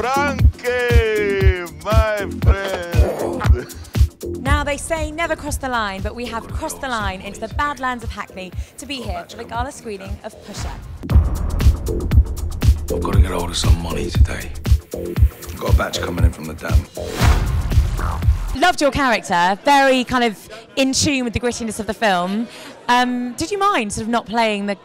Frankie, my friend. Now, they say never cross the line, but we have crossed the line into the Badlands of Hackney to be here for the Gala Screening of Pusher. I've got to get hold of some money today. I've got a batch coming in from the dam. Loved your character, very kind of in tune with the grittiness of the film. Did you mind sort of not playing the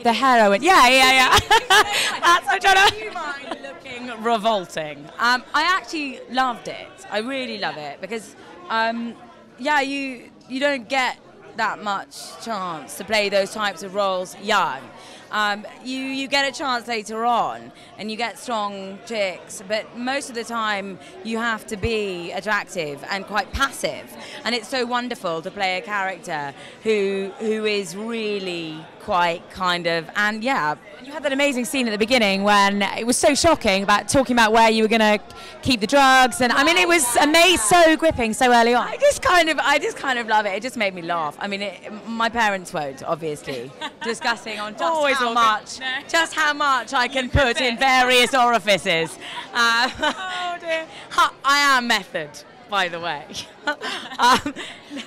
heroine? Yeah. That's what I'm trying to... Do you mind looking revolting? I actually loved it. I really love it because, yeah, you don't get that much chance to play those types of roles young. You get a chance later on and you get strong chicks, but most of the time you have to be attractive and quite passive, and it's so wonderful to play a character who is really quite kind of, and yeah. You had that amazing scene at the beginning when it was so shocking about talking about where you were going to keep the drugs, and I mean it was amazing, so gripping so early on. I just kind of love it. It just made me laugh. I mean, my parents won't, obviously, discussing on just how much I can put in various orifices. Oh dear. I am method, by the way.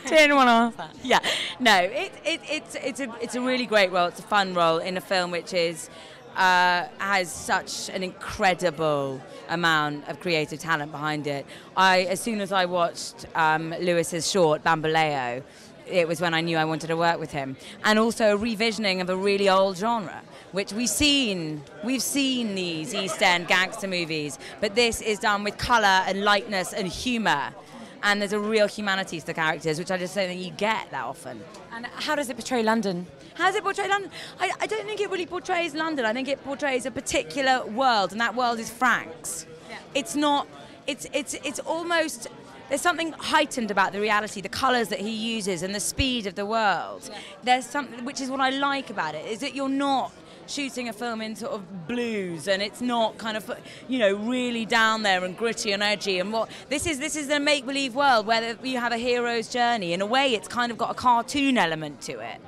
Didn't want to ask that. Yeah, no, it's a really great role. It's a fun role in a film which is has such an incredible amount of creative talent behind it. As soon as I watched Lewis's short Bamboleo, it was when I knew I wanted to work with him, and also a revisioning of a really old genre, which we've seen these East End gangster movies, but this is done with colour and lightness and humour, and there's a real humanity to the characters, which I just don't think you get that often. And how does it portray London? How does it portray London? I don't think it really portrays London. I think it portrays a particular world, and that world is Frank's. Yeah. It's not. It's almost. There's something heightened about the reality, the colours that he uses, and the speed of the world. Yeah. There's something, which is what I like about it, is that you're not shooting a film in sort of blues, and it's not kind of, you know, really down there and gritty and edgy. And what this is a make-believe world where you have a hero's journey. In a way, it's kind of got a cartoon element to it,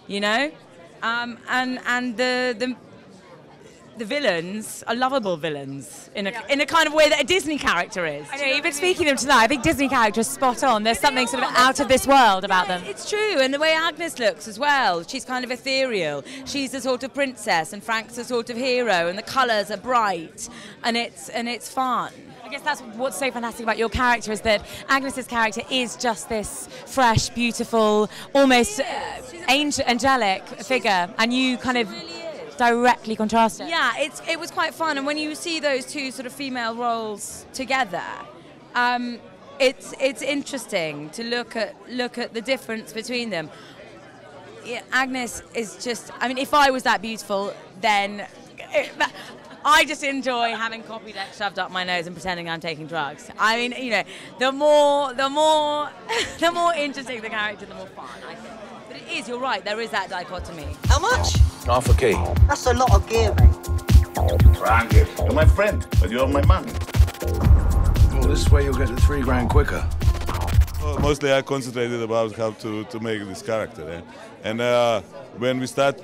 you know, and the villains are lovable villains in a kind of way that a Disney character is. I know, you've been speaking of them tonight. I think Disney characters spot on. There's something sort of out of this world about them. It's true, and the way Agyness looks as well. She's kind of ethereal. She's the sort of princess, and Frank's the sort of hero, and the colours are bright, and it's fun. I guess that's what's so fantastic about your character, is that Agyness's character is just this fresh, beautiful, almost angelic figure, and you kind of directly contrast it. Yeah, it was quite fun, and when you see those two sort of female roles together, it's interesting to look at the difference between them. Yeah, Agyness is just, I mean, if I was that beautiful, then I just enjoy having copy deck shoved up my nose and pretending I'm taking drugs. I mean, you know, the more interesting the character, the more fun, I think. But it is, you're right, there is that dichotomy. How much? Half a key. That's a lot of gear, mate. Frankie, you're my friend, but you're my man. Well, this way you'll get the £3 quicker. Well, mostly I concentrated about how to make this character. Eh? And when we start,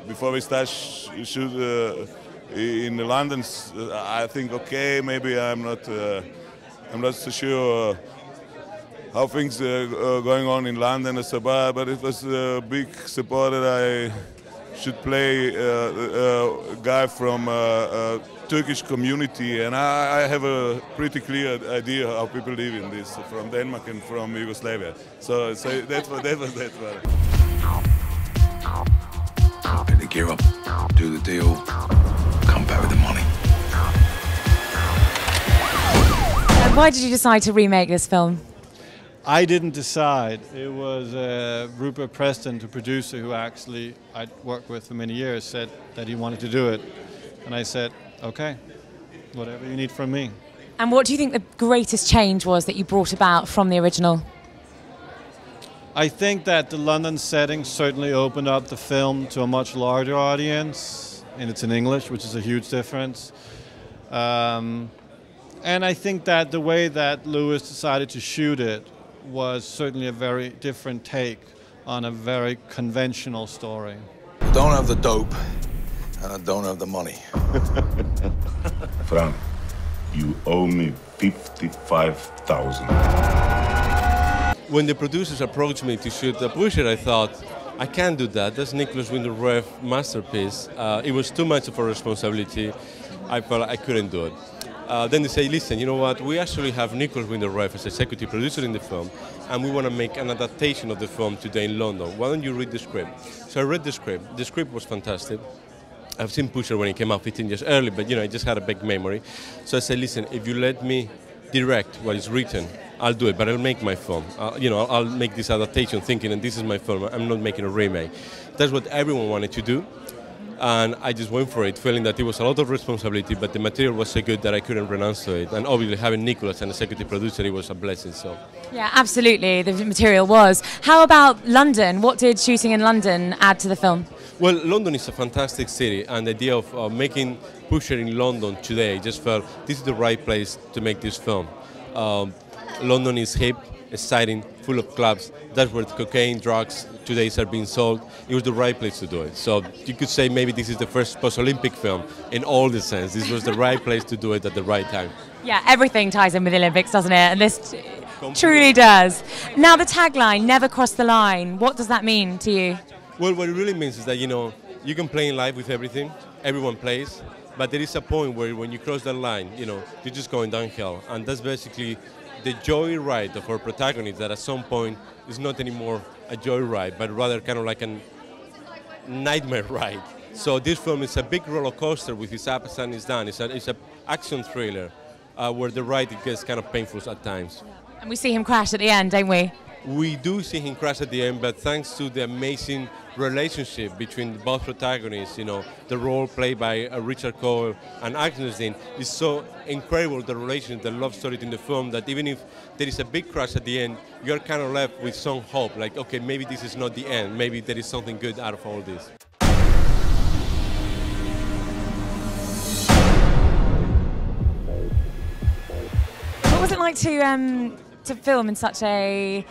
before we start shoot in London, I think, okay, maybe I'm not so sure how things are going on in London, but it was a big support that I should play a guy from a Turkish community, and I have a pretty clear idea how people live in this, from Denmark and from Yugoslavia. So that was that one. Get the gear up, do the deal, come back with the money. And why did you decide to remake this film? I didn't decide. It was Rupert Preston, the producer, who actually I'd worked with for many years, said that he wanted to do it. And I said, okay, whatever you need from me. And what do you think the greatest change was that you brought about from the original? I think that the London setting certainly opened up the film to a much larger audience, and it's in English, which is a huge difference. And I think that the way that Lewis decided to shoot it was certainly a very different take on a very conventional story. We don't have the dope, And I don't have the money. Fran, you owe me 55,000. When the producers approached me to shoot Pusher, I thought, I can't do that. That's Nicolas Winding Refn masterpiece. It was too much of a responsibility. I felt I couldn't do it. Then they say, listen, you know what? We actually have Nicolas Winding Refn as executive producer in the film, and we want to make an adaptation of the film today in London. Why don't you read the script? So I read the script. The script was fantastic. I've seen Pusher when it came out 15 years early, but I just had a big memory. So I said, listen, if you let me direct what is written, I'll do it, but I'll make my film. I'll make this adaptation thinking, and this is my film. I'm not making a remake. That's what everyone wanted to do. And I just went for it, feeling that it was a lot of responsibility, but the material was so good that I couldn't renounce to it. And obviously having Nicolas, an executive producer, it was a blessing. So. Yeah, absolutely, the material was. How about London? What did shooting in London add to the film? Well, London is a fantastic city, and the idea of making Pusher in London today just felt this is the right place to make this film. London is hip, exciting, full of clubs. That's where cocaine, drugs today are being sold. It was the right place to do it. So you could say maybe this is the first post-Olympic film in all the sense. This was the right place to do it at the right time. Yeah, everything ties in with the Olympics, doesn't it? And this truly does. Now the tagline, never cross the line. What does that mean to you? Well, what it really means is that, you can play in life with everything. Everyone plays. But there is a point where when you cross that line, you're just going downhill. And that's basically the joyride of our protagonist, that at some point is not anymore a joyride, but rather kind of like a nightmare ride. So this film is a big roller coaster with its ups and its downs. It's an action thriller where the ride gets kind of painful at times. And we see him crash at the end, don't we? We do see him crash at the end, but thanks to the amazing relationship between both protagonists, the role played by Richard Coyle and Agyness Deyn is so incredible, the relationship, the love story in the film, that even if there is a big crash at the end, you're kind of left with some hope, like, okay, maybe this is not the end, maybe there is something good out of all this. What was it like to film in such a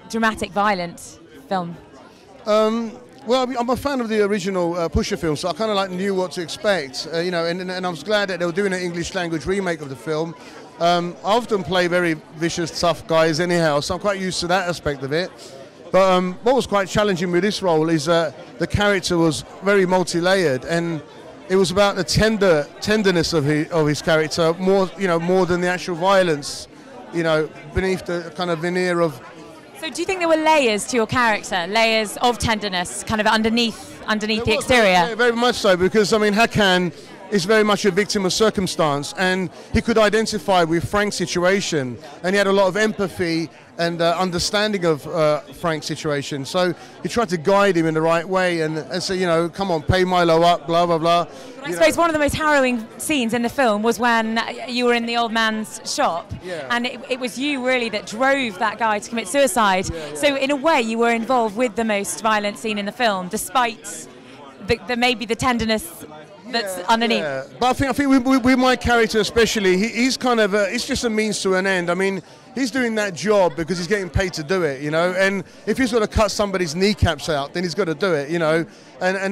dramatic, violent film? Well, I'm a fan of the original Pusher film, so I kind of knew what to expect, and I was glad that they were doing an English language remake of the film. I often play very vicious, tough guys anyhow, so I'm quite used to that aspect of it. But what was quite challenging with this role is that the character was very multi-layered, and it was about the tenderness of his character more than the actual violence, beneath the kind of veneer of. So do you think there were layers to your character, layers of tenderness, kind of underneath the exterior? Yeah, very much so, because Hakan is very much a victim of circumstance, and he could identify with Frank's situation, and he had a lot of empathy and understanding of Frank's situation. So he tried to guide him in the right way and say, come on, pay Milo up, blah, blah, blah. I suppose one of the most harrowing scenes in the film was when you were in the old man's shop, and it was you really that drove that guy to commit suicide. So in a way, you were involved with the most violent scene in the film, despite maybe the tenderness that's underneath. Yeah. But I think with my character especially, he's kind of it's just a means to an end. I mean, he's doing that job because he's getting paid to do it, and if he's got to cut somebody's kneecaps out, then he's got to do it, and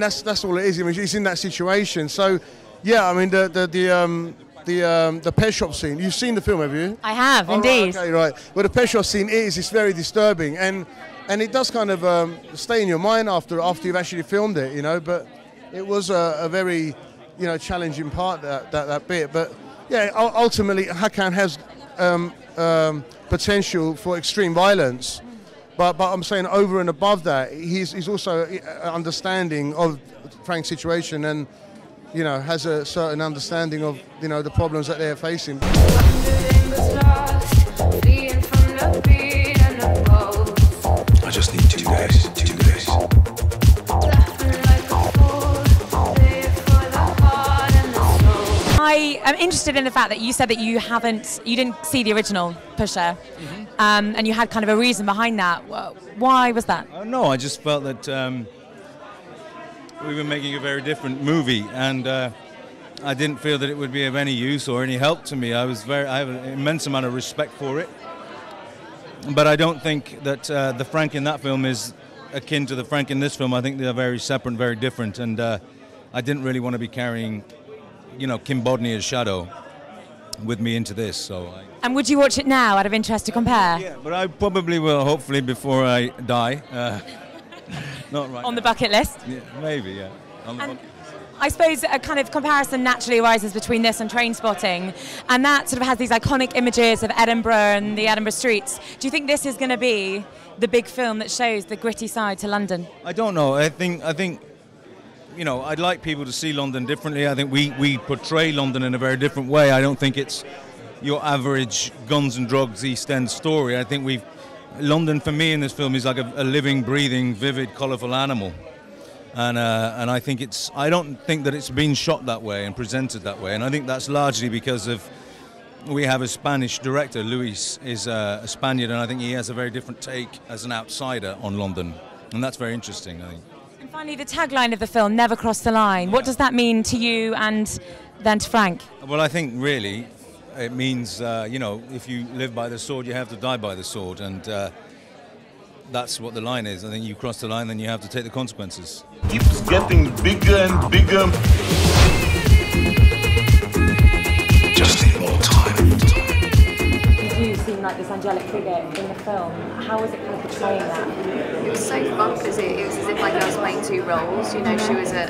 that's all it is. I mean, he's in that situation. So yeah, I mean the pet shop scene, you've seen the film, have you? I have, indeed. Right, okay, right. Well, the pet shop scene it's very disturbing, and it does kind of stay in your mind after you've actually filmed it, but it was a very challenging part, that bit. But yeah, ultimately Hakan has potential for extreme violence, but I'm saying over and above that, he's also understanding of Frank's situation, and has a certain understanding of the problems that they're facing. I just need 2 days. 2 days. I am interested in the fact that you said that you didn't see the original Pusher, and you had kind of a reason behind that. Why was that? No, I just felt that we were making a very different movie, and I didn't feel that it would be of any use or any help to me. I have an immense amount of respect for it, but I don't think that the Frank in that film is akin to the Frank in this film. I think they're very separate and very different, and I didn't really want to be carrying, you know, Kim Bodnia's shadow with me into this. So. And would you watch it now out of interest to compare? Yeah, but I probably will, hopefully, before I die. Not right on now. the bucket list? Yeah, maybe, yeah. On the bucket list. I suppose a kind of comparison naturally arises between this and Trainspotting, and that sort of has these iconic images of Edinburgh and the Edinburgh streets. Do you think this is going to be the big film that shows the gritty side to London? I don't know. I think, you know, I'd like people to see London differently. I think we portray London in a very different way. I don't think it's your average guns and drugs East End story. I think London for me in this film is like a living, breathing, vivid, colourful animal. And I think I don't think that it's been shot that way and presented that way. And I think that's largely because we have a Spanish director. Luis is a Spaniard, and I think he has a very different take as an outsider on London. And that's very interesting, I think. And finally, the tagline of the film, Never Cross the Line. What does that mean to you and then to Frank? Well, I think really it means, you know, if you live by the sword, you have to die by the sword. And that's what the line is. I think you cross the line, then you have to take the consequences. Keeps getting bigger and bigger. Just need more time. You seem like this angelic figure in the film. How was it kind of portraying that? It was so fun because it was as if like I was playing two roles. You know, she was at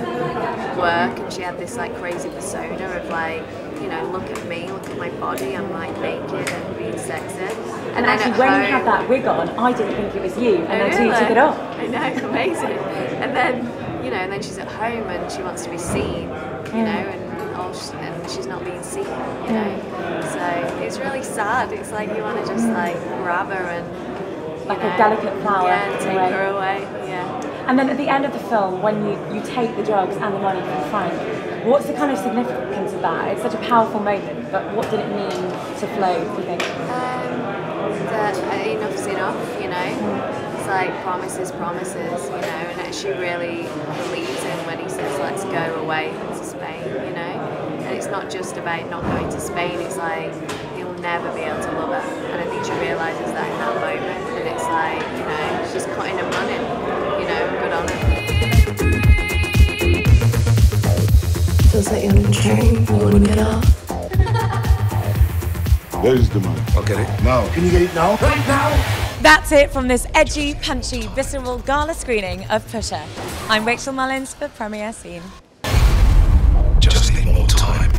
work and she had this like crazy persona of like, you know, look at me, look at my body, I'm like naked and being sexy. And actually, when you had that wig on, I didn't think it was you, and then until you took it off. I know, amazing. And then, you know, and then she's at home and she wants to be seen, you know, and she's not being seen, you know. So it's really sad. It's like you want to just like grab her and like a delicate flower. Yeah, take her away. Yeah. And then at the end of the film, when you take the drugs and the money from Frank, what's the kind of significance of that? It's such a powerful moment, but what did it mean to Flo, do you think? That enough's enough, you know. It's like promises, you know, and she really believes him when he says, let's go away to Spain, you know. And it's not just about not going to Spain, it's like he'll never be able to love her. And I think she realises that in that moment, and it's like, you know, she's cutting him running, you know, good on her. Feels like you're on a train, you wouldn't get off. Where is the money? I'll get it. Now. Can you get it now? Right now! That's it from this edgy, punchy, visceral gala screening of Pusher. I'm Rachel Mullins for Premiere Scene. Just need more time.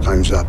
Time's up.